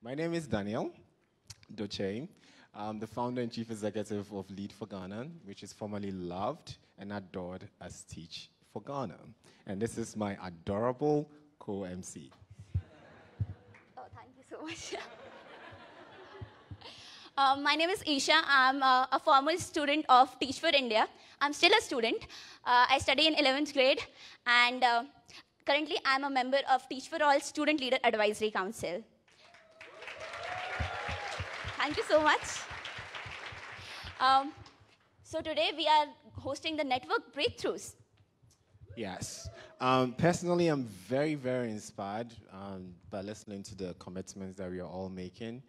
My name is Daniel Doche. I'm the founder and chief executive of Lead for Ghana, which is formerly loved and adored as Teach for Ghana. And this is my adorable co-MC. Oh, thank you so much. My name is Isha. I'm a former student of Teach for India. I'm still a student. I study in 11th grade, and currently I'm a member of Teach for All Student Leader Advisory Council. Thank you so much. So today we are hosting the network breakthroughs. Yes. Personally, I'm very, very inspired by listening to the commitments that we are all making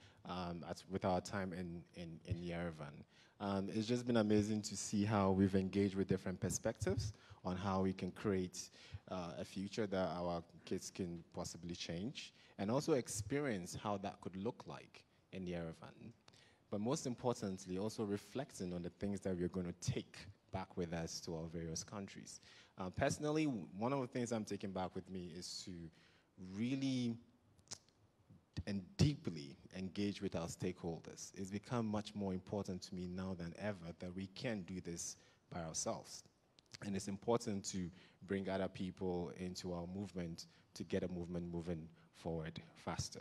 with our time in Yerevan. It's just been amazing to see how we've engaged with different perspectives on how we can create a future that our kids can possibly change, and also experience how that could look like in Yerevan. But most importantly, also reflecting on the things that we're going to take back with us to our various countries. Personally, one of the things I'm taking back with me is to really and deeply engage with our stakeholders. It's become much more important to me now than ever that we can't do this by ourselves. And it's important to bring other people into our movement to get a movement moving forward faster.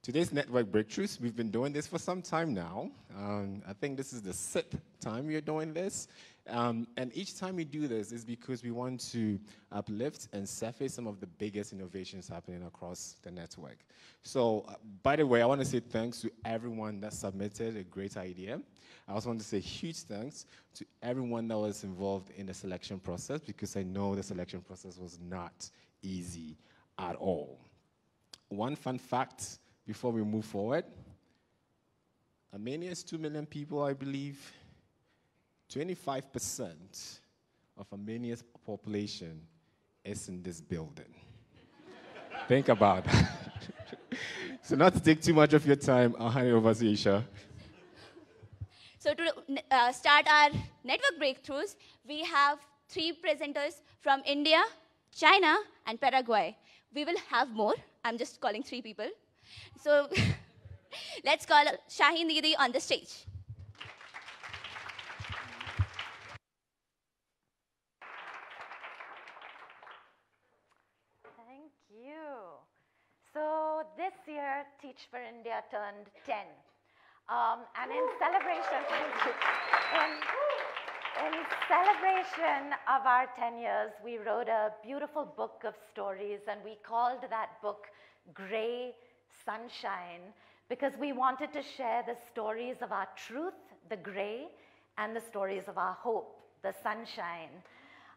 Today's network breakthroughs, we've been doing this for some time now. I think this is the 6th time we're doing this. And each time we do this is because we want to uplift and surface some of the biggest innovations happening across the network. So, by the way, I want to say thanks to everyone that submitted a great idea. I also want to say huge thanks to everyone that was involved in the selection process, because I know the selection process was not easy at all. One fun fact before we move forward: Armenia is 2 million people, I believe. 25% of Armenia's population is in this building. Think about that. So not to take too much of your time, I'll hand it over to Isha. So to start our network breakthroughs, we have 3 presenters from India, China, and Paraguay. We will have more. I'm just calling 3 people. So let's call Shaheen Didi on the stage. Thank you. So this year, Teach for India turned 10. And in celebration, in celebration of our 10 years, we wrote a beautiful book of stories, and we called that book Gray Sunshine, because we wanted to share the stories of our truth, the gray, and the stories of our hope, the sunshine.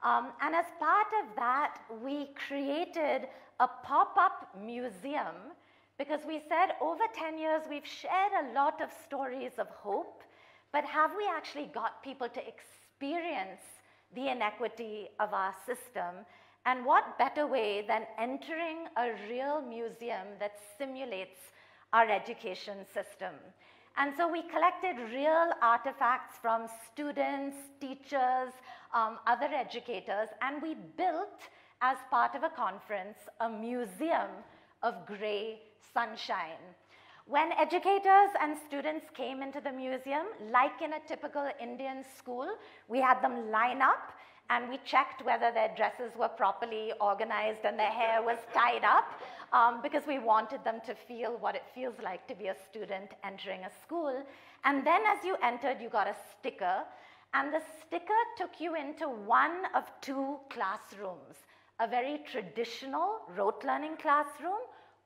And as part of that, we created a pop-up museum, because we said over 10 years we've shared a lot of stories of hope, but have we actually got people to experience the inequity of our system? And what better way than entering a real museum that simulates our education system? And so we collected real artifacts from students, teachers, other educators, and we built, as part of a conference, a museum of gray sunshine. When educators and students came into the museum, like in a typical Indian school, we had them line up, and we checked whether their dresses were properly organized and their hair was tied up, because we wanted them to feel what it feels like to be a student entering a school. And then as you entered, you got a sticker, and the sticker took you into one of 2 classrooms: a very traditional rote learning classroom,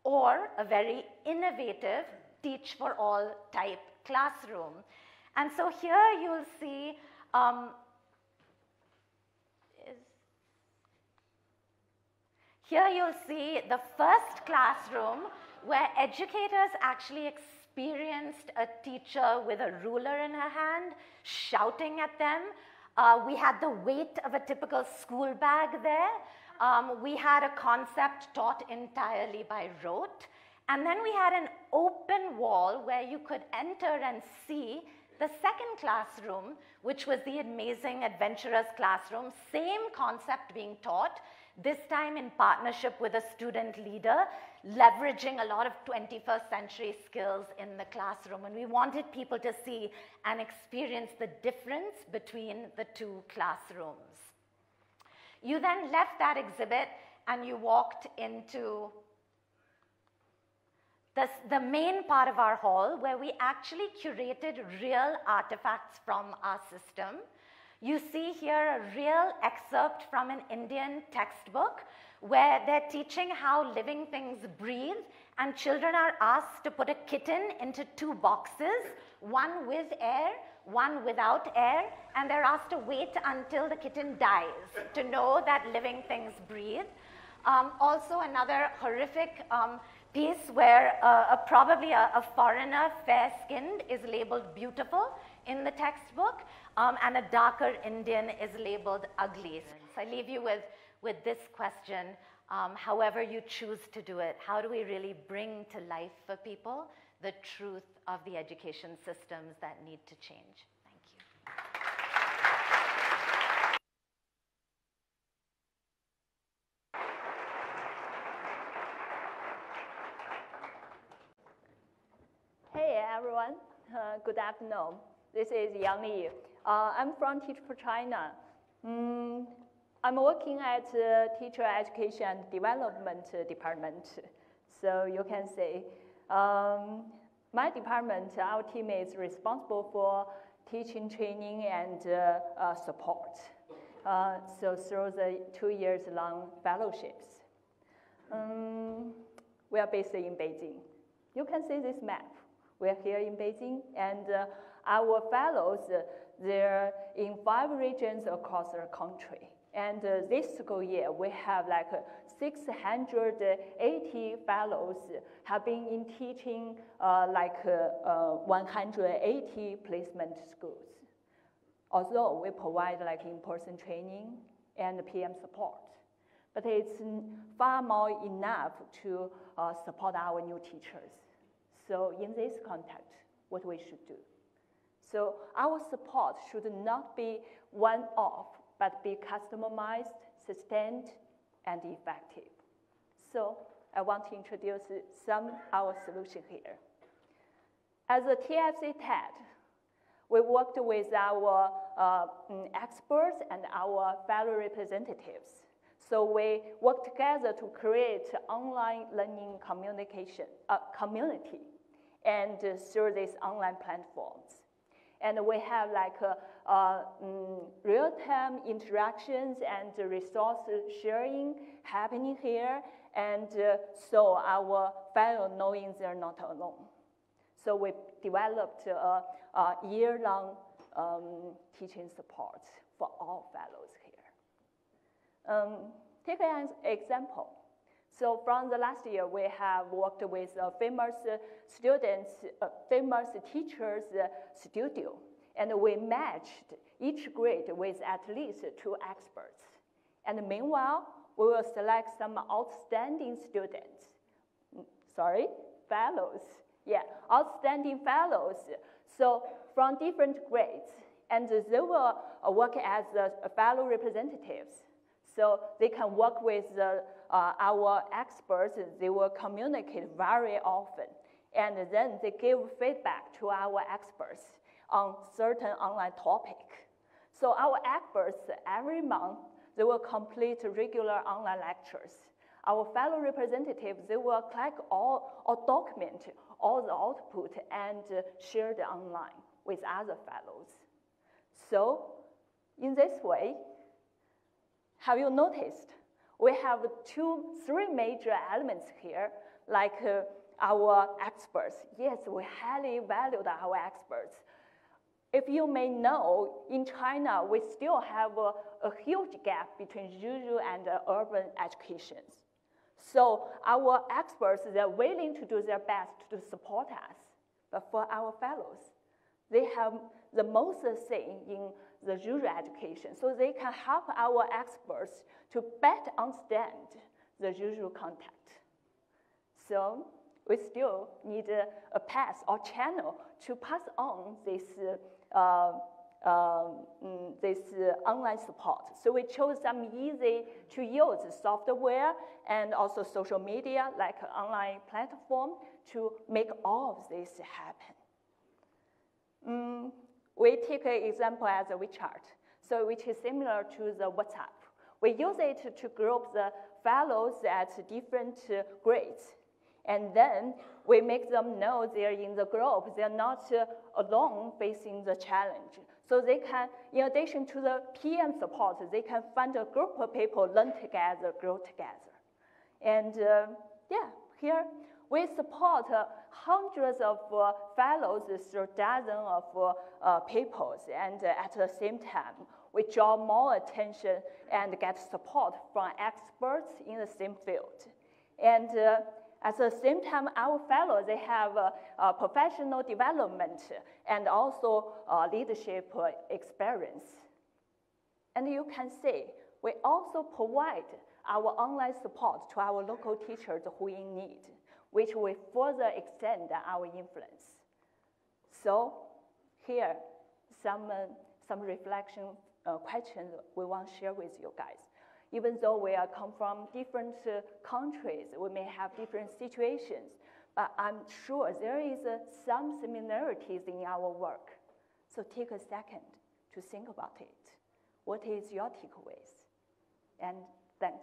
or a very innovative Teach for All type classroom. And so here you'll see the first classroom where educators actually experienced a teacher with a ruler in her hand shouting at them. We had the weight of a typical school bag there. We had a concept taught entirely by rote. And then we had an open wall where you could enter and see the second classroom, which was the amazing adventurous classroom, same concept being taught, this time in partnership with a student leader, leveraging a lot of 21st century skills in the classroom. And we wanted people to see and experience the difference between the two classrooms. You then left that exhibit and you walked into the main part of our hall, where we actually curated real artifacts from our system. You see here a real excerpt from an Indian textbook where they're teaching how living things breathe, and children are asked to put a kitten into two boxes, one with air, one without air, and they're asked to wait until the kitten dies to know that living things breathe. Also another horrific piece where probably a foreigner, fair-skinned, is labeled beautiful in the textbook, and a darker Indian is labeled ugly. So I leave you with this question, however you choose to do it, how do we really bring to life for people the truth of the education systems that need to change? Thank you. Hey everyone, good afternoon. This is Yang Li. I'm from Teach for China. I'm working at Teacher Education and Development Department. So you can say, my department, our team is responsible for teaching, training, and support. So through the 2 years long fellowships. We are based in Beijing. You can see this map. We're here in Beijing, and our fellows, they're in 5 regions across the country. And this school year, we have like 680 fellows have been in teaching 180 placement schools. Although we provide like in-person training and PM support, but it's far more enough to support our new teachers. So in this context, what we should do. So our support should not be one-off, but be customized, sustained, and effective. So I want to introduce some of our solutions here. As a TFC TED, we worked with our experts and our fellow representatives. So we work together to create online learning communication community, and through these online platforms. And we have like real-time interactions and resource sharing happening here, and so our fellows knowing they're not alone. So we developed a year-long teaching support for all fellows here. Take an example. So from the last year, we have worked with famous teachers' studio, and we matched each grade with at least 2 experts. And meanwhile, we will select some outstanding students. Fellows. Yeah, outstanding fellows. So from different grades, and they will work as fellow representatives. So they can work with our experts. They will communicate very often. And then they give feedback to our experts on certain online topic. So our experts, every month, they will complete regular online lectures. Our fellow representatives, they will collect or document all the output and share it online with other fellows. So in this way, have you noticed? We have 3 major elements here, like our experts. Yes, we highly valued our experts. If you may know, in China, we still have a huge gap between rural and urban educations. So our experts, they're willing to do their best to support us. But for our fellows, they have the most say in the rural education, so they can help our experts to better understand the rural context. So we still need a path or channel to pass on this this online support. So we chose some easy to use software and also social media, like an online platform, to make all of this happen. We take an example as a WeChat, so which is similar to the WhatsApp. We use it to group the fellows at different grades. And then we make them know they're in the group. They're not alone facing the challenge. So they can, in addition to the PM support, they can find a group of people, learn together, grow together. And yeah, here we support hundreds of fellows through dozens of people. And at the same time, we draw more attention and get support from experts in the same field. And at the same time, our fellows, they have professional development and also leadership experience. And you can see, we also provide our online support to our local teachers who are in need, which will further extend our influence. So here, some reflection questions we want to share with you guys. Even though we come from different countries, we may have different situations, but I'm sure there is some similarities in our work. So take a second to think about it. What is your takeaways? And thanks.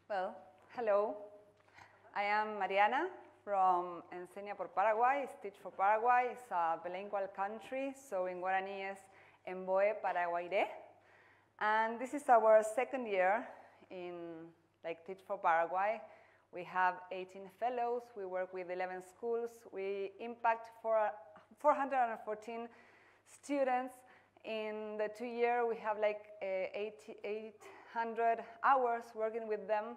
Well, hello. I am Mariana from Enseña por Paraguay. It's Teach for Paraguay. It's a bilingual country, so in Guarani es Emboe Paraguairé. And this is our second year in Teach for Paraguay. We have 18 fellows. We work with 11 schools. We impact 414 students. In the 2 years, we have 800 hours working with them,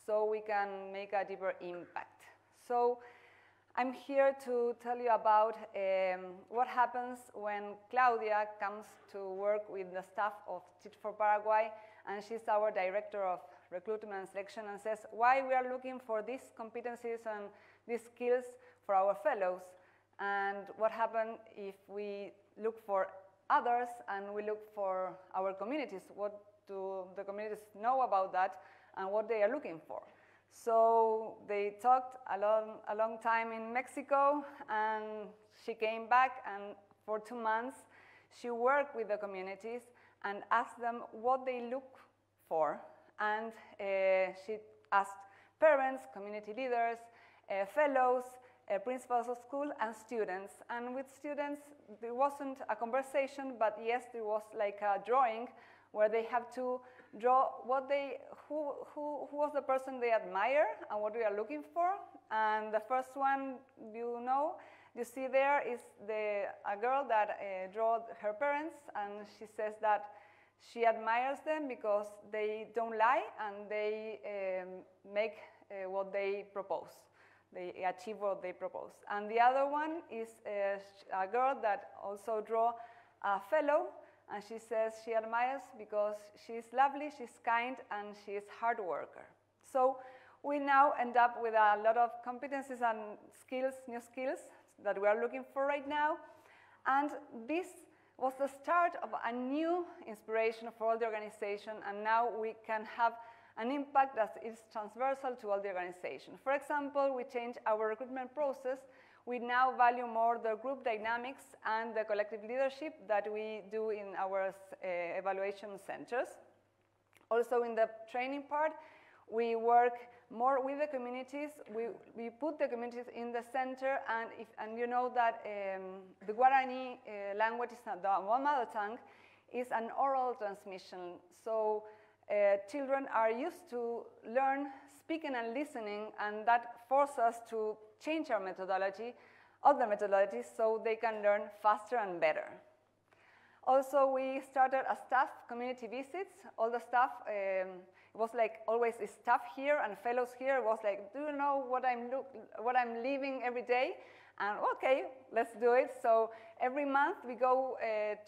so we can make a deeper impact. So I'm here to tell you about what happens when Claudia comes to work with the staff of Teach for Paraguay, and she's our director of recruitment and selection, and says why we are looking for these competencies and these skills for our fellows, and what happens if we look for others and we look for our communities. What do the communities know about that and what they are looking for? So they talked a long time in Mexico, and she came back, and for 2 months she worked with the communities and asked them what they look for. And she asked parents, community leaders, fellows, principals of school, and students. And with students, there wasn't a conversation, but yes, there was like a drawing where they have to draw what who was the person they admire and what they are looking for. And the first one, you see there is a girl that drew her parents, and she says that she admires them because they don't lie and they make what they propose. They achieve what they propose. And the other one is a girl that also drew a fellow, and she says she admires because she's lovely, she's kind, and she's hard worker. So we now end up with a lot of competencies and skills, new skills that we are looking for right now. And this was the start of a new inspiration for all the organization, and now we can have an impact that is transversal to all the organization. For example, we changed our recruitment process. We now value more the group dynamics and the collective leadership that we do in our evaluation centers. Also in the training part, we work more with the communities. We put the communities in the center, and you know that the Guarani language is not the one mother tongue, is an oral transmission. So children are used to learn speaking and listening, and that forces us to change our methodology, other methodologies, so they can learn faster and better. Also, we started a staff community visits. All the staff, it was like always staff here and fellows here. It was like, do you know what I'm living every day? And okay, let's do it. So every month we go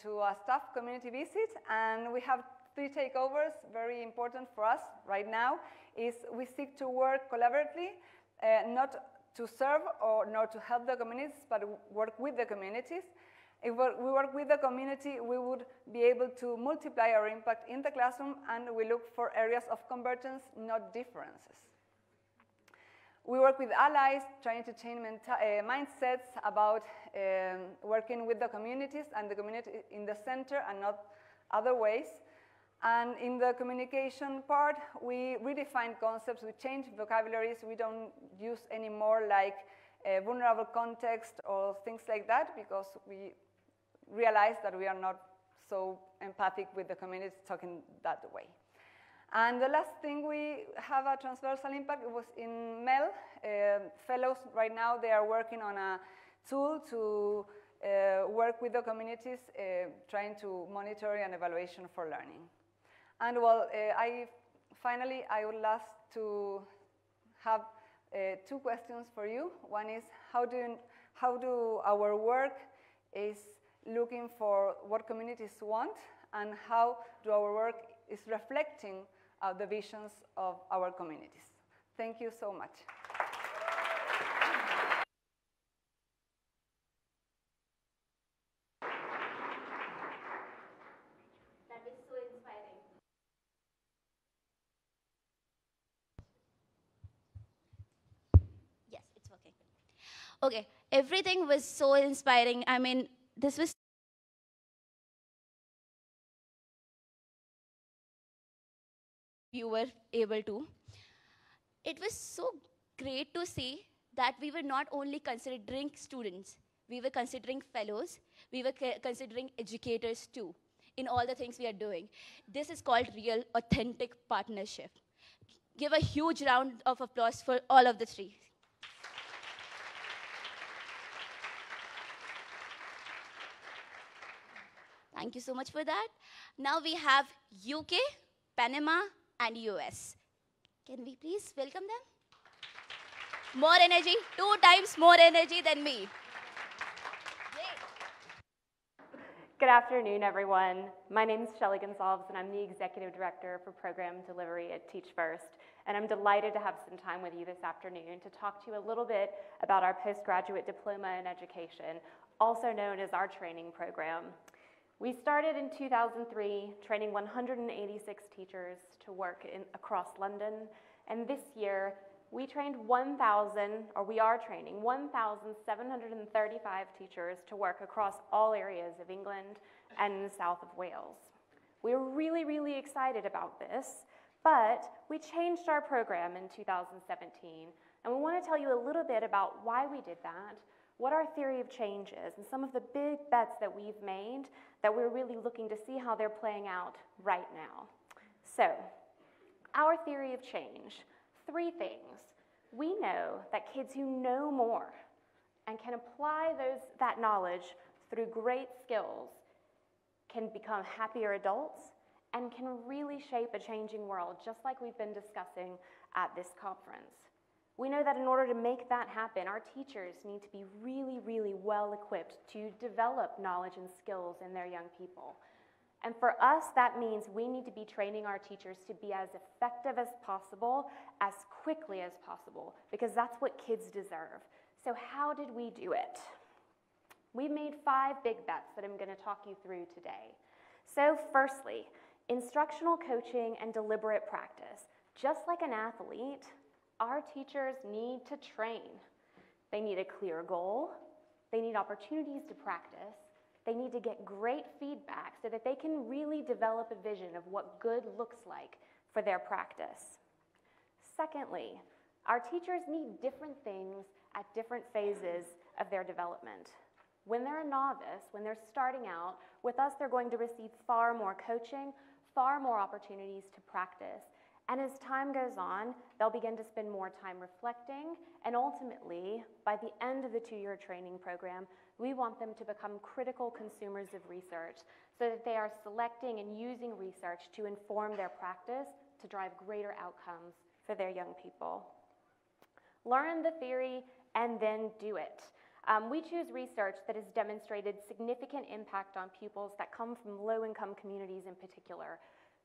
to a staff community visit, and we have three takeovers, very important for us right now, is we seek to work collaboratively, not to serve or not to help the communities, but work with the communities. If we work with the community, we would be able to multiply our impact in the classroom, and we look for areas of convergence, not differences. We work with allies, trying to change mindsets about working with the communities and the community in the center and not other ways. And in the communication part, we redefine concepts, we change vocabularies, we don't use anymore like vulnerable context or things like that, because we realize that we are not so empathic with the communities talking that way. And the last thing, we have a transversal impact. It was in MEL. Fellows right now, they are working on a tool to work with the communities, trying to monitor and evaluation for learning. And well, finally, I would love to have two questions for you. One is, how do our work is looking for what communities want, and how do our work is reflecting the visions of our communities? Thank you so much. That is so inspiring. Yes, it's working. Okay, everything was so inspiring. I mean, this was you were able to. It was so great to see that we were not only considering students, we were considering fellows, we were considering educators too, in all the things we are doing. This is called real, authentic partnership. Give a huge round of applause for all of the three. Thank you so much for that. Now we have UK, Panama, and US. Can we please welcome them? More energy, 2 times more energy than me. Good afternoon, everyone. My name is Shelly Gonsalves, and I'm the Executive Director for Program Delivery at Teach First. And I'm delighted to have some time with you this afternoon to talk to you a little bit about our postgraduate diploma in education, also known as our training program. We started in 2003, training 186 teachers to work across London. And this year, we trained we are training 1,735 teachers to work across all areas of England and the south of Wales. We're really, really excited about this, but we changed our program in 2017, and we want to tell you a little bit about why we did that, what our theory of change is, and some of the big bets that we've made that we're really looking to see how they're playing out right now. So, our theory of change, 3 things. We know that kids who know more and can apply that knowledge through great skills can become happier adults and can really shape a changing world, just like we've been discussing at this conference. We know that in order to make that happen, our teachers need to be really, really well equipped to develop knowledge and skills in their young people. And for us, that means we need to be training our teachers to be as effective as possible, as quickly as possible, because that's what kids deserve. So how did we do it? We made 5 big bets that I'm going to talk you through today. So firstly, instructional coaching and deliberate practice. Just like an athlete, our teachers need to train. They need a clear goal. They need opportunities to practice. They need to get great feedback so that they can really develop a vision of what good looks like for their practice. Secondly, our teachers need different things at different phases of their development. When they're a novice, when they're starting out, with us they're going to receive far more coaching, far more opportunities to practice. And as time goes on, they'll begin to spend more time reflecting, and ultimately, by the end of the 2-year training program, we want them to become critical consumers of research so that they are selecting and using research to inform their practice to drive greater outcomes for their young people. Learn the theory and then do it. We choose research that has demonstrated significant impact on pupils that come from low-income communities in particular.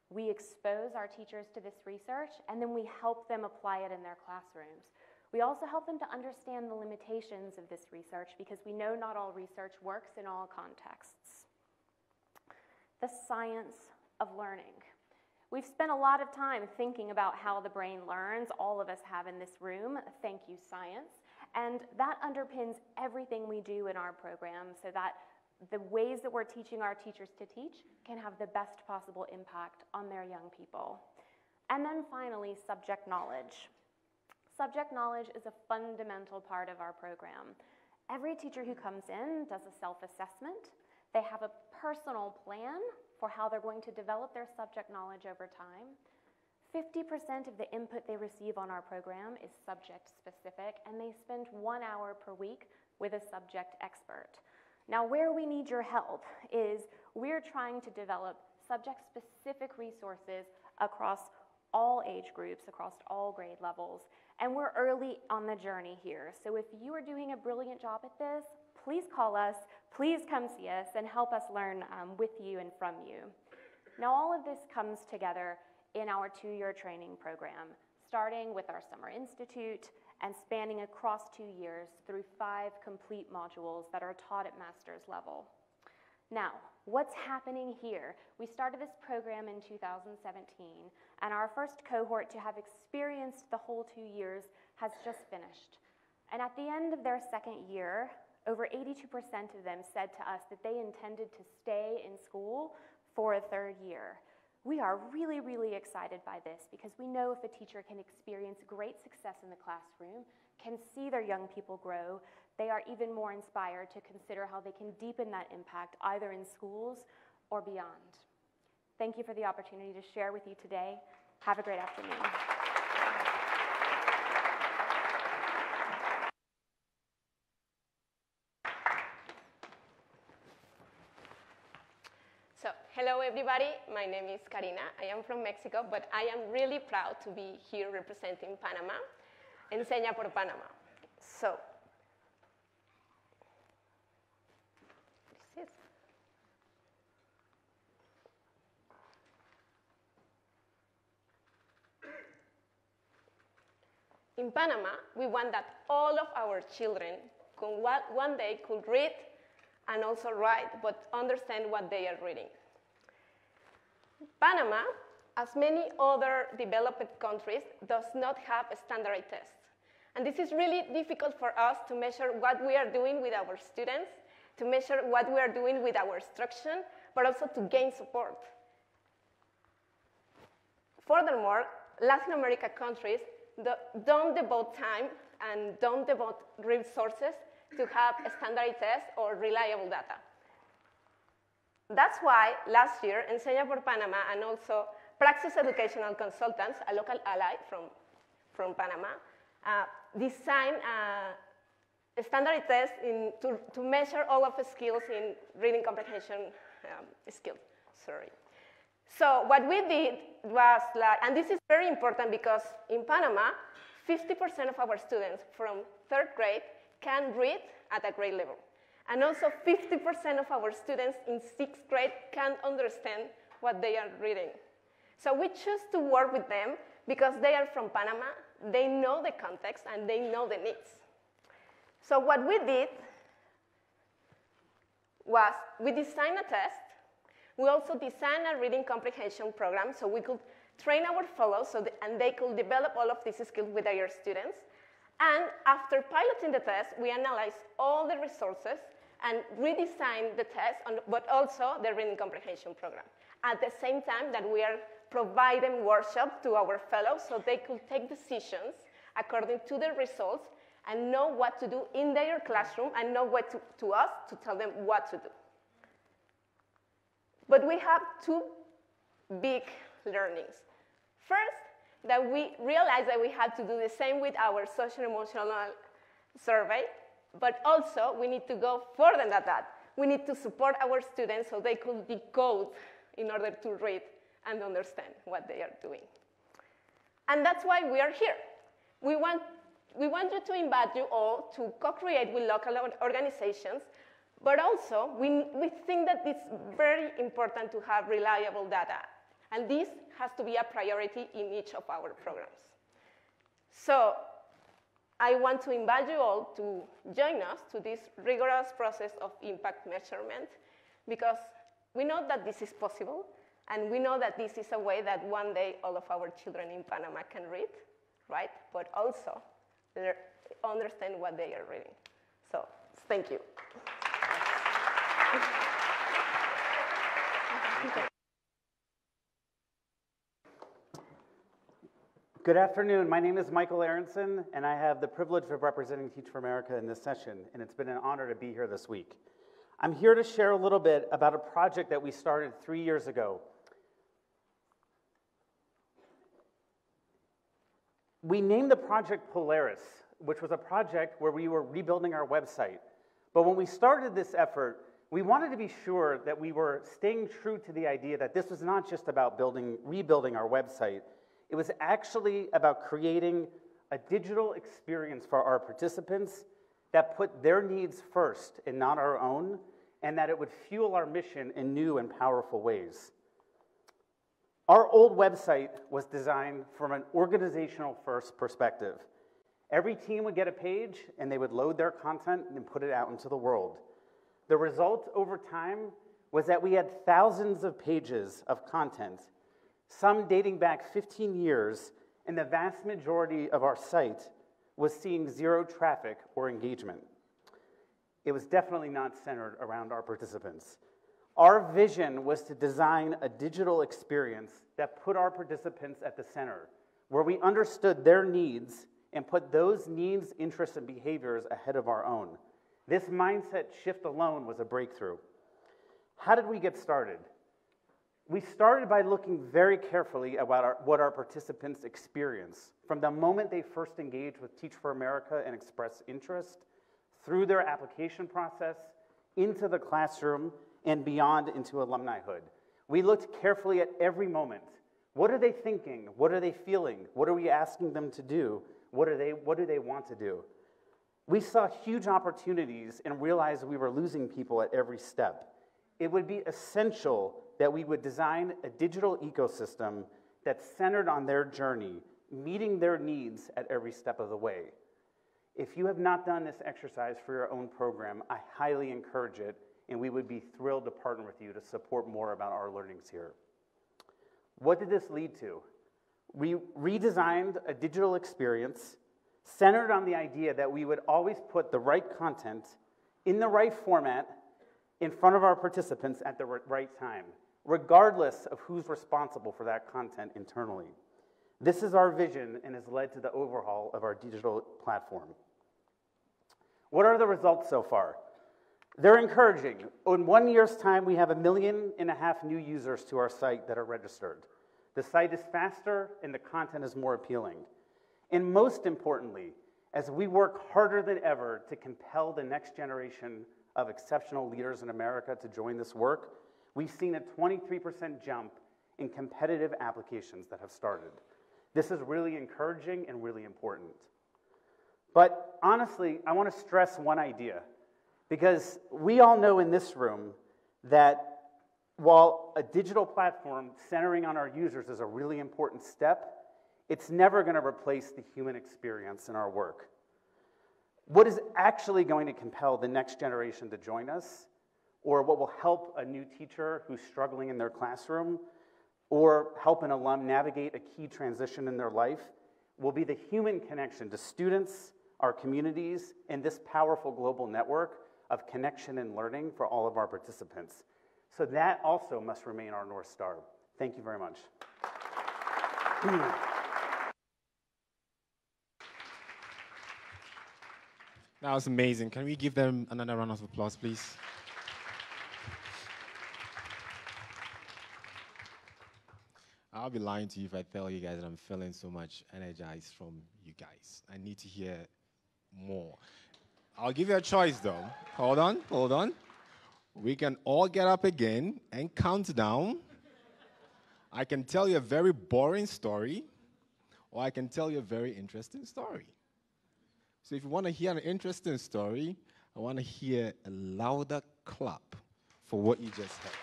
We expose our teachers to this research, and then we help them apply it in their classrooms. We also help them to understand the limitations of this research because we know not all research works in all contexts. The science of learning. We've spent a lot of time thinking about how the brain learns. All of us have in this room. Thank you, science. And that underpins everything we do in our program so that the ways that we're teaching our teachers to teach can have the best possible impact on their young people. And then finally, subject knowledge. Subject knowledge is a fundamental part of our program. Every teacher who comes in does a self-assessment. They have a personal plan for how they're going to develop their subject knowledge over time. 50% of the input they receive on our program is subject specific, and they spend 1 hour per week with a subject expert. Now, where we need your help is we're trying to develop subject-specific resources across all age groups, across all grade levels, and we're early on the journey here. So if you are doing a brilliant job at this, please call us, please come see us, and help us learn with you and from you. Now, all of this comes together in our 2-year training program, starting with our Summer Institute and spanning across 2 years through 5 complete modules that are taught at master's level. Now, what's happening here? We started this program in 2017, and our first cohort to have experienced the whole 2 years has just finished. And at the end of their second year, over 82% of them said to us that they intended to stay in school for a 3rd year. We are really, really excited by this because we know if a teacher can experience great success in the classroom, can see their young people grow, they are even more inspired to consider how they can deepen that impact either in schools or beyond. Thank you for the opportunity to share with you today. Have a great afternoon. So, hello everybody, my name is Karina. I am from Mexico, but I am really proud to be here representing Panama, Enseña por Panama. So, this is. In Panama, we want that all of our children one day could read and also write, but understand what they are reading. Panama, as many other developed countries, does not have standardized tests. And this is really difficult for us to measure what we are doing with our students, to measure what we are doing with our instruction, but also to gain support. Furthermore, Latin America countries don't devote time and don't devote resources to have standardized tests or reliable data. That's why last year, Enseña por Panama and also Praxis Educational Consultants, a local ally from Panama, designed a standardized test to measure all of the skills in reading comprehension skills. Sorry. So what we did was, and this is very important because in Panama, 50% of our students from 3rd grade can read at a grade level. And also 50% of our students in 6th grade can understand what they are reading. So we choose to work with them because they are from Panama, they know the context, and they know the needs. So what we did was we designed a test. We also designed a reading comprehension program so we could train our fellows and they could develop all of these skills with their students. And after piloting the test, we analyzed all the resources and redesigned the test, but also the reading comprehension program. At the same time that we are providing workshops to our fellows so they could take decisions according to the results and know what to do in their classroom and know what to us to tell them what to do. But we have 2 big learnings. First, that we realized that we had to do the same with our social-emotional survey, but also we need to go further than that. We need to support our students so they could decode in order to read and understand what they are doing. And that's why we are here. We want you to invite you all to co-create with local organizations, but also we think that it's very important to have reliable data. And this has to be a priority in each of our programs. So I want to invite you all to join us to this rigorous process of impact measurement, because we know that this is possible, and we know that this is a way that one day all of our children in Panama can read, right? But also understand what they are reading. So thank you. Good afternoon. My name is Michael Aronson, and I have the privilege of representing Teach for America in this session, and it's been an honor to be here this week. I'm here to share a little bit about a project that we started 3 years ago. We named the project Polaris, which was a project where we were rebuilding our website. But when we started this effort, we wanted to be sure that we were staying true to the idea that this was not just about rebuilding our website. It was actually about creating a digital experience for our participants that put their needs first and not our own, and that it would fuel our mission in new and powerful ways. Our old website was designed from an organizational first perspective. Every team would get a page, and they would load their content and put it out into the world. The result over time was that we had thousands of pages of content, some dating back 15 years, and the vast majority of our site was seeing zero traffic or engagement. It was definitely not centered around our participants. Our vision was to design a digital experience that put our participants at the center, where we understood their needs and put those needs, interests, and behaviors ahead of our own. This mindset shift alone was a breakthrough. How did we get started? We started by looking very carefully at what our participants experience from the moment they first engage with Teach for America and express interest, through their application process, into the classroom, and beyond into alumnihood. We looked carefully at every moment. What are they thinking? What are they feeling? What are we asking them to do? What do they want to do? We saw huge opportunities and realized we were losing people at every step. It would be essential that we would design a digital ecosystem that's centered on their journey, meeting their needs at every step of the way. If you have not done this exercise for your own program, I highly encourage it, and we would be thrilled to partner with you to support more about our learnings here. What did this lead to? We redesigned a digital experience centered on the idea that we would always put the right content in the right format in front of our participants at the right time, regardless of who's responsible for that content internally. This is our vision and has led to the overhaul of our digital platform. What are the results so far? They're encouraging. In 1 year's time, we have 1.5 million new users to our site that are registered. The site is faster and the content is more appealing. And most importantly, as we work harder than ever to compel the next generation of exceptional leaders in America to join this work, we've seen a 23% jump in competitive applications that have started. This is really encouraging and really important. But honestly, I want to stress one idea, because we all know in this room that while a digital platform centering on our users is a really important step, it's never going to replace the human experience in our work. What is actually going to compel the next generation to join us, or what will help a new teacher who's struggling in their classroom, or help an alum navigate a key transition in their life, will be the human connection to students, our communities, and this powerful global network of connection and learning for all of our participants. So that also must remain our North Star. Thank you very much. That was amazing. Can we give them another round of applause, please? I'll be lying to you if I tell you guys that I'm feeling so much energized from you guys. I need to hear more. I'll give you a choice, though. Hold on. We can all get up again and count down. I can tell you a very boring story, or I can tell you a very interesting story. So if you want to hear an interesting story, I want to hear a louder clap for what you just heard.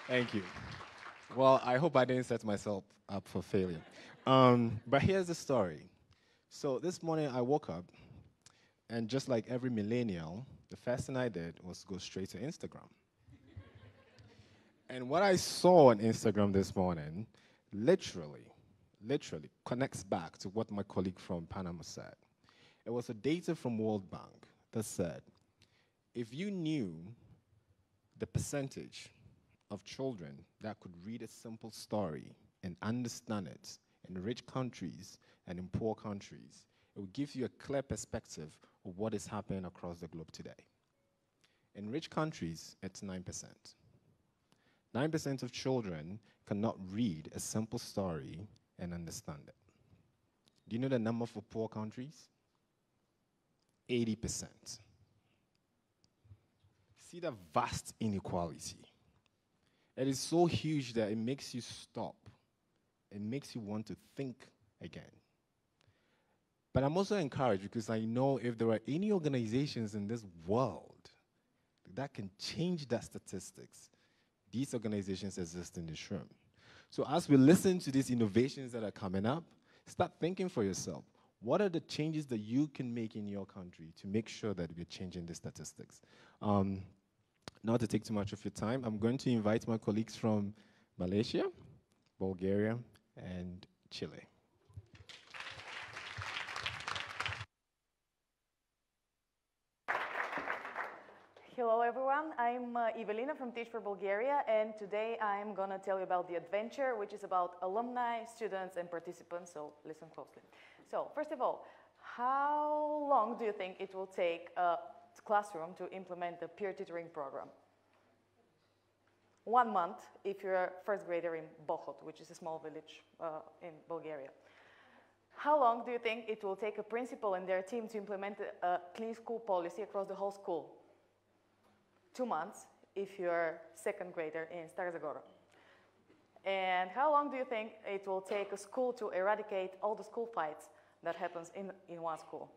Thank you. Well, I hope I didn't set myself up for failure. But here's the story. So this morning I woke up, and just like every millennial, the first thing I did was go straight to Instagram. And what I saw on Instagram this morning literally connects back to what my colleague from Panama said. It was a data from World Bank that said, if you knew the percentage of children that could read a simple story and understand it in rich countries and in poor countries, it will give you a clear perspective of what is happening across the globe today. In rich countries, it's 9%. 9% of children cannot read a simple story and understand it. Do you know the number for poor countries? 80%. See the vast inequality. It is so huge that it makes you stop. It makes you want to think again. But I'm also encouraged because I know if there are any organizations in this world that can change that statistics, these organizations exist in this room. So as we listen to these innovations that are coming up, start thinking for yourself. What are the changes that you can make in your country to make sure that we're changing the statistics? Not to take too much of your time, I'm going to invite my colleagues from Malaysia, Bulgaria, and Chile. Hello everyone, I'm Evelina from Teach for Bulgaria, and today I'm going to tell you about the adventure, which is about alumni, students, and participants, so listen closely. So first of all, how long do you think it will take a classroom to implement the peer tutoring program? 1 month if you're a first grader in Bohot, which is a small village in Bulgaria. How long do you think it will take a principal and their team to implement a clean school policy across the whole school? 2 months if you're second grader in Stara Zagora. And how long do you think it will take a school to eradicate all the school fights that happens in one school?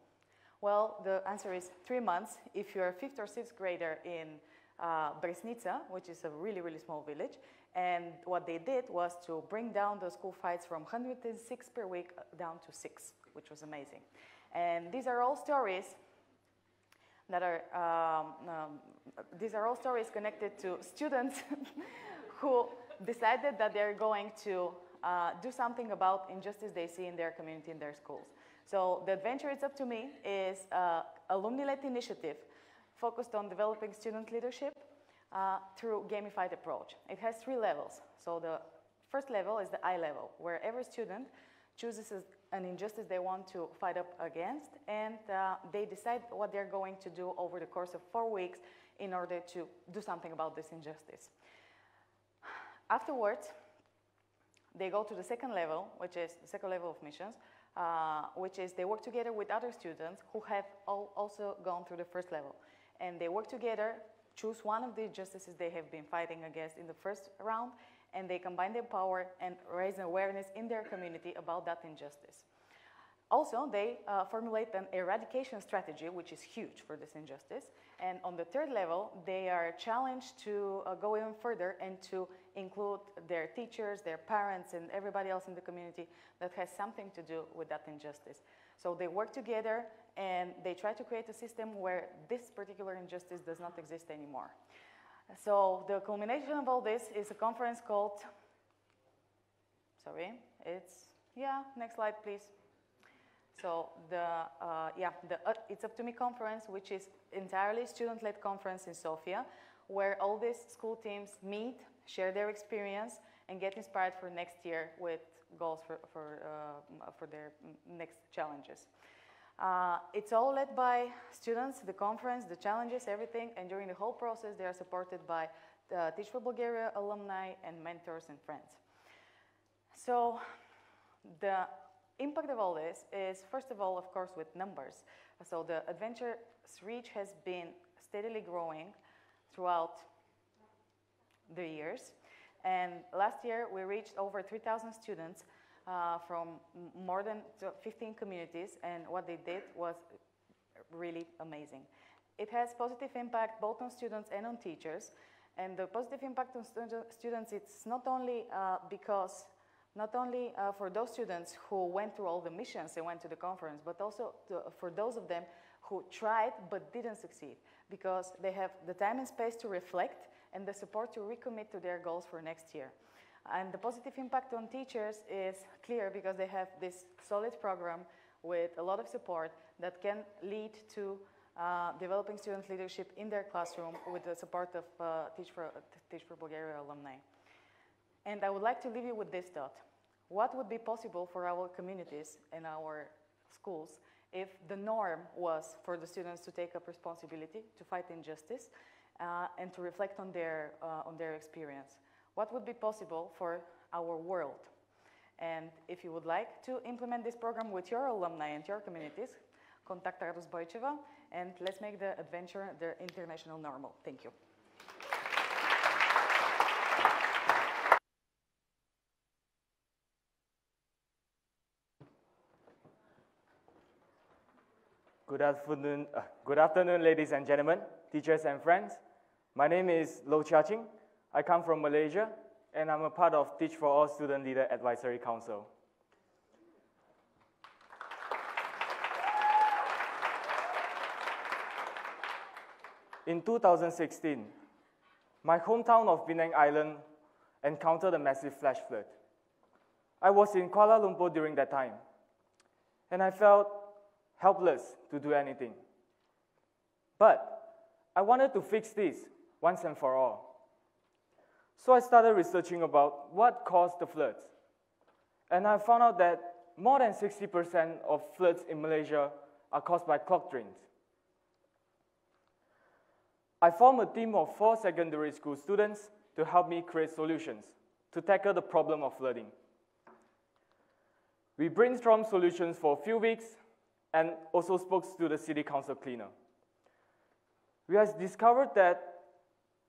Well, the answer is 3 months if you're a 5th or 6th grader in Bresnica, which is a really, really small village. And what they did was to bring down the school fights from 106 per week down to 6, which was amazing. And these are all stories that are stories connected to students who decided that they're going to do something about injustice they see in their community, in their schools. So the adventure It's Up to Me is an alumni-led initiative focused on developing student leadership through gamified approach. It has 3 levels. So the first level is the I level, where every student chooses an injustice they want to fight up against, and they decide what they're going to do over the course of 4 weeks in order to do something about this injustice. Afterwards, they go to the second level, which is the second level of missions, which is they work together with other students who have also gone through the first level. And they work together, choose one of the injustices they have been fighting against in the first round, and they combine their power and raise awareness in their community about that injustice. Also, they formulate an eradication strategy, which is huge for this injustice. And on the third level, they are challenged to go even further and to include their teachers, their parents, and everybody else in the community that has something to do with that injustice. So they work together and they try to create a system where this particular injustice does not exist anymore. So the culmination of all this is a conference called, next slide please. So the It's Up to Me conference, which is entirely student-led conference in Sofia, where all these school teams meet, share their experience, and get inspired for next year with goals for their next challenges. It's all led by students, the conference, the challenges, everything, and during the whole process they are supported by the Teach for Bulgaria alumni and mentors and friends. So the impact of all this is, first of all, of course, with numbers. So the adventure's reach has been steadily growing throughout the years. And last year, we reached over 3,000 students from more than 15 communities, and what they did was really amazing. It has positive impact both on students and on teachers, And the positive impact on students, it's not only for those students who went through all the missions and went to the conference, but also for those of them who tried but didn't succeed, because they have the time and space to reflect and the support to recommit to their goals for next year. And the positive impact on teachers is clear because they have this solid program with a lot of support that can lead to developing student leadership in their classroom with the support of Teach for Bulgaria alumni. And I would like to leave you with this thought. What would be possible for our communities and our schools if the norm was for the students to take up responsibility, to fight injustice, and to reflect on their experience? What would be possible for our world? And if you would like to implement this program with your alumni and your communities, contact Radost Bojčeva, and let's make the adventure the international normal. Thank you. Good afternoon, ladies and gentlemen, teachers and friends. My name is Lo Chia-Ching. I come from Malaysia, and I'm a part of Teach for All Student Leader Advisory Council. In 2016, my hometown of Penang Island encountered a massive flash flood. I was in Kuala Lumpur during that time, and I felt helpless to do anything. But I wanted to fix this once and for all. So I started researching about what caused the floods. And I found out that more than 60% of floods in Malaysia are caused by clogged drains. I formed a team of 4 secondary school students to help me create solutions to tackle the problem of flooding. We brainstormed solutions for a few weeks and also spoke to the city council cleaner. We have discovered that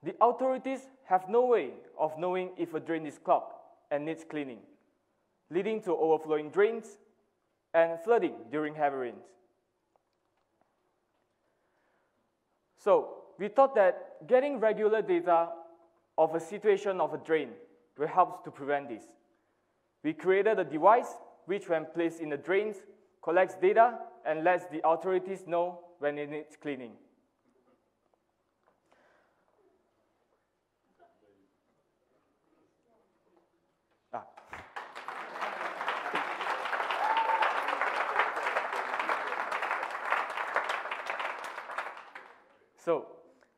the authorities have no way of knowing if a drain is clogged and needs cleaning, leading to overflowing drains and flooding during heavy rains. So we thought that getting regular data of a situation of a drain will help to prevent this. We created a device which, when placed in the drains, collects data and lets the authorities know when it needs cleaning. So,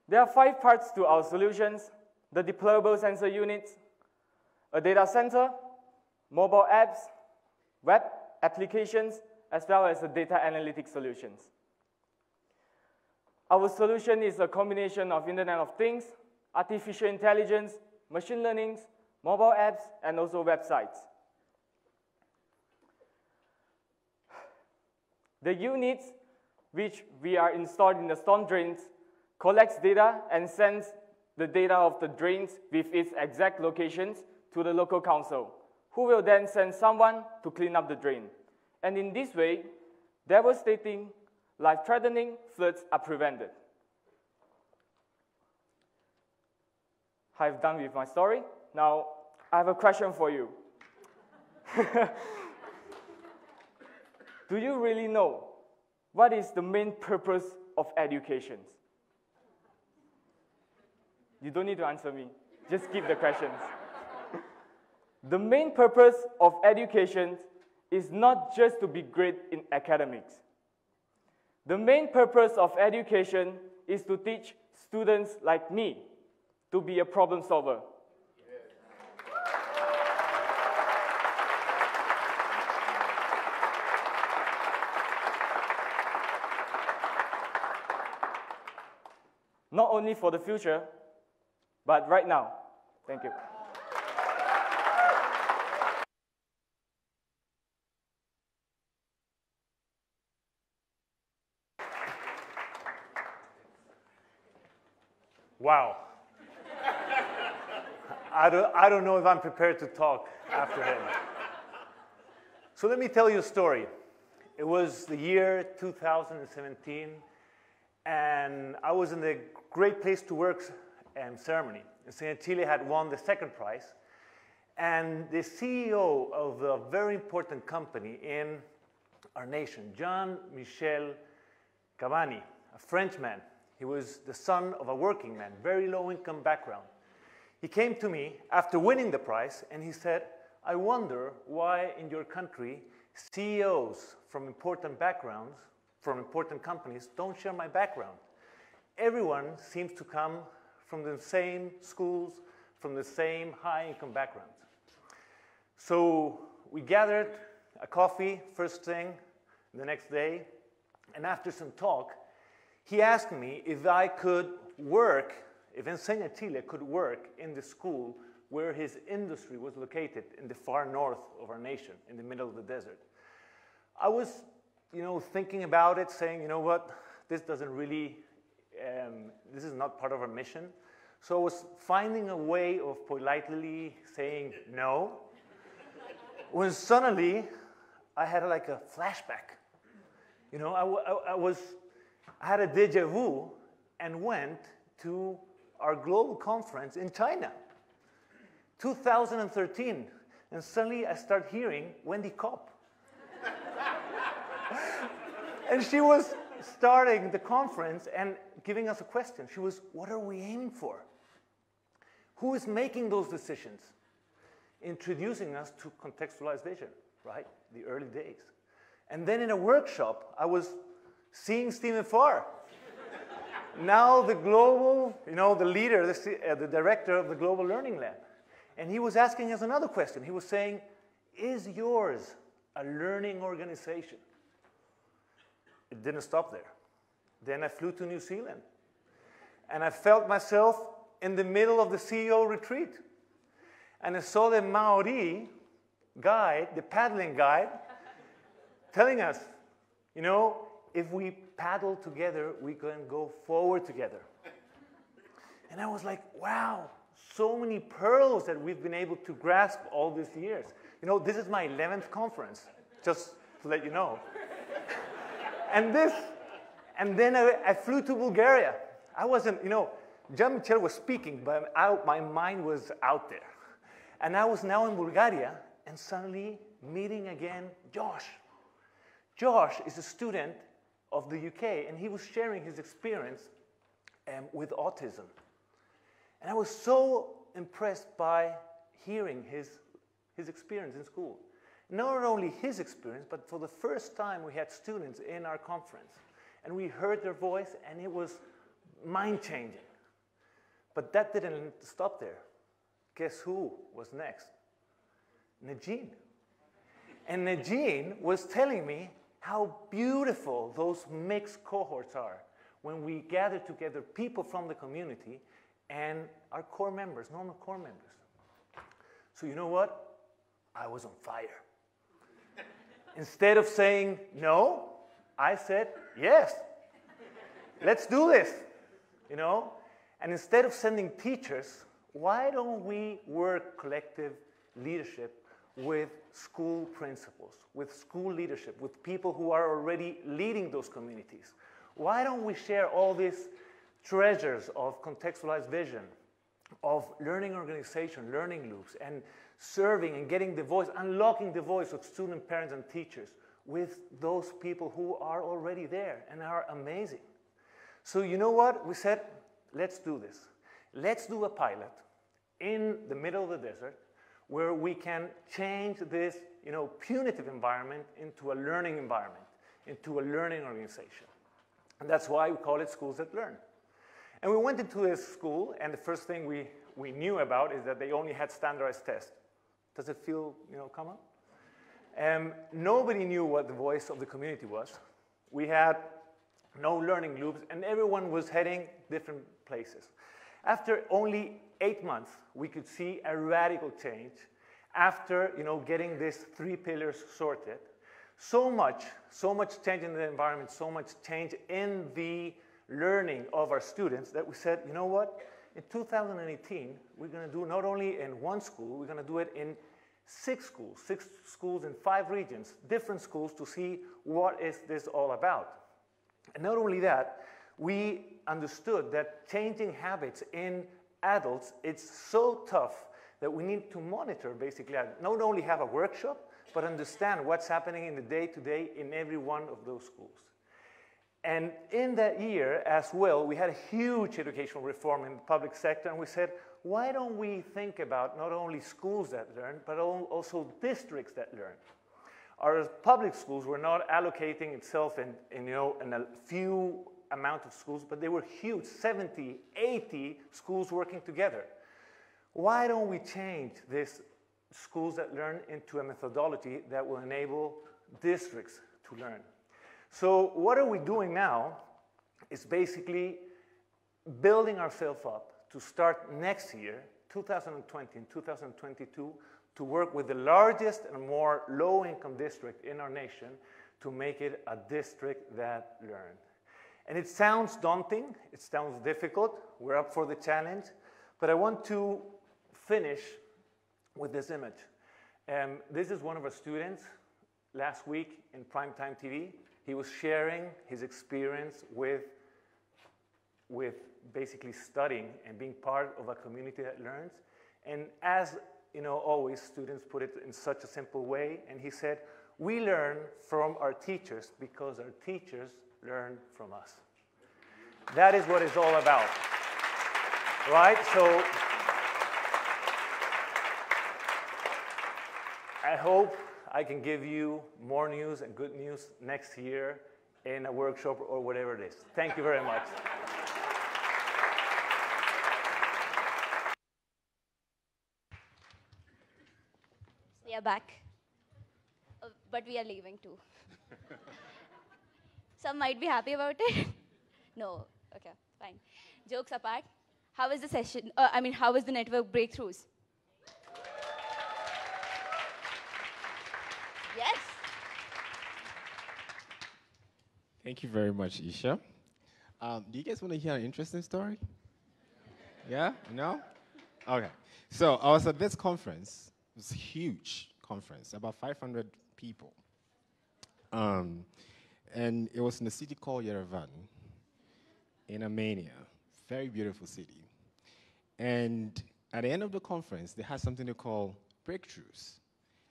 there are 5 parts to our solutions: the deployable sensor units, a data center, mobile apps, web applications, as well as the data analytics solutions. Our solution is a combination of Internet of Things, artificial intelligence, machine learning, mobile apps, and also websites. The units which we are installed in the storm drains collects data and sends the data of the drains with its exact locations to the local council, who will then send someone to clean up the drain. And in this way, devastating, life-threatening floods are prevented. I've done with my story. Now, I have a question for you. Do you really know what is the main purpose of education? You don't need to answer me. Just keep the questions. The main purpose of education is not just to be great in academics. The main purpose of education is to teach students like me to be a problem solver. Not only for the future, but right now. Thank you. Wow. I don't know if I'm prepared to talk after him. So let me tell you a story. It was the year 2017, and I was in the Great Place to Work ceremony. Enseña Chile had won the second prize. And the CEO of a very important company in our nation, Jean-Michel Cavani, a Frenchman. He was the son of a working man, very low-income background. He came to me after winning the prize, and he said, I wonder why in your country CEOs from important backgrounds, from important companies, don't share my background. Everyone seems to come from the same schools, from the same high-income backgrounds. So we gathered a coffee first thing the next day, and after some talk, he asked me if I could work, if Enseña Chile could work in the school where his industry was located in the far north of our nation, in the middle of the desert. I was, thinking about it, saying, you know what, this doesn't really, this is not part of our mission. So I was finding a way of politely saying no, when suddenly I had like a flashback. I had a deja vu and went to our global conference in China, 2013, and suddenly I start hearing Wendy Kopp. And she was starting the conference and giving us a question. She was, what are we aiming for? Who is making those decisions? Introducing us to contextualized vision, right? The early days. And then in a workshop, I was seeing Stephen Farr. Now the global, the leader, the director of the Global Learning Lab. And he was asking us another question. He was saying, is yours a learning organization? It didn't stop there. Then I flew to New Zealand. And I felt myself in the middle of the CEO retreat. And I saw the Maori guide, the paddling guide, telling us, if we paddle together, we can go forward together. And I was like, wow, so many pearls that we've been able to grasp all these years. This is my 11th conference, just to let you know. And then I flew to Bulgaria. I wasn't, Jean-Michel was speaking, but my mind was out there. And I was now in Bulgaria, and suddenly meeting again Josh. Josh is a student of the UK, and he was sharing his experience with autism. And I was so impressed by hearing his experience in school. Not only his experience, but for the first time we had students in our conference. And we heard their voice, and it was mind-changing. But that didn't stop there. Guess who was next? Najin. And Najin was telling me how beautiful those mixed cohorts are when we gather together people from the community and our core members, normal core members. So you know what? I was on fire. Instead of saying no, I said yes. Let's do this, And instead of sending teachers, why don't we work collective leadership with school principals, with school leadership, with people who are already leading those communities? Why don't we share all these treasures of contextualized vision, of learning organization, learning loops, and serving and getting the voice, unlocking the voice of student, parents, and teachers with those people who are already there and are amazing? So you know what? We said, let's do this. Let's do a pilot in the middle of the desert where we can change this, punitive environment into a learning environment, into a learning organization. And that's why we call it Schools That Learn. And we went into this school, and the first thing we knew about is that they only had standardized tests. Does it feel, common? Nobody knew what the voice of the community was. We had no learning loops, and everyone was heading different places. After only 8 months, we could see a radical change after, getting these 3 pillars sorted. So much change in the environment, so much change in the learning of our students that we said, you know what? In 2018, we're going to do not only in one school, we're going to do it in 6 schools in 5 regions, different schools, to see what is this all about. And not only that, we understood that changing habits in adults, it's so tough that we need to monitor, basically, not only have a workshop, but understand what's happening in the day-to-day in every one of those schools. And in that year as well, we had a huge educational reform in the public sector, and we said, why don't we think about not only schools that learn, but also districts that learn? Our public schools were not allocating itself in a few amount of schools, but they were huge, 70, 80 schools working together. Why don't we change this schools that learn into a methodology that will enable districts to learn? So what are we doing now is basically building ourselves up to start next year, 2020 and 2022, to work with the largest and more low-income district in our nation to make it a district that learns. And it sounds daunting, it sounds difficult, we're up for the challenge, but I want to finish with this image. This is one of our students last week in Primetime TV. He was sharing his experience with basically studying and being part of a community that learns. And as always, students put it in such a simple way, and he said, we learn from our teachers because our teachers learn from us. That is what it's all about, right? So I hope I can give you more news and good news next year in a workshop or whatever it is. Thank you very much. We are back, but we are leaving too. Some might be happy about it. No, okay, fine. Jokes apart, how was the session? How was the network breakthroughs? Yes. Thank you very much, Isha. Do you guys want to hear an interesting story? Yeah? No? Okay. So I was at this conference. It was a huge conference, about 500 people. And it was in a city called Yerevan in Armenia. Very beautiful city. And at the end of the conference, they had something they call breakthroughs.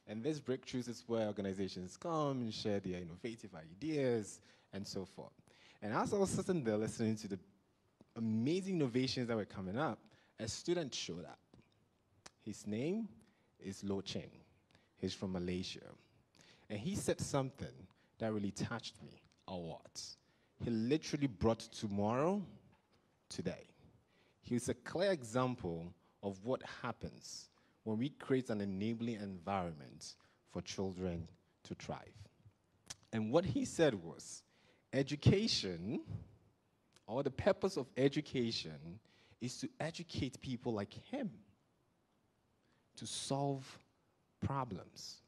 And these breakthroughs is where organizations come and share their innovative ideas and so forth. And as I was sitting there listening to the amazing innovations that were coming up, a student showed up. His name is Lo Cheng. He's from Malaysia. And he said something that really touched me a lot. He literally brought tomorrow today. He was a clear example of what happens when we create an enabling environment for children to thrive. And what he said was, education, or the purpose of education, is to educate people like him to solve problems,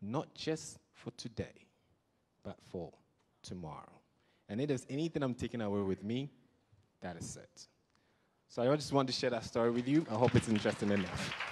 not just for today, but for tomorrow. And if there's anything I'm taking away with me, that is it. So I just want to share that story with you. I hope it's interesting enough.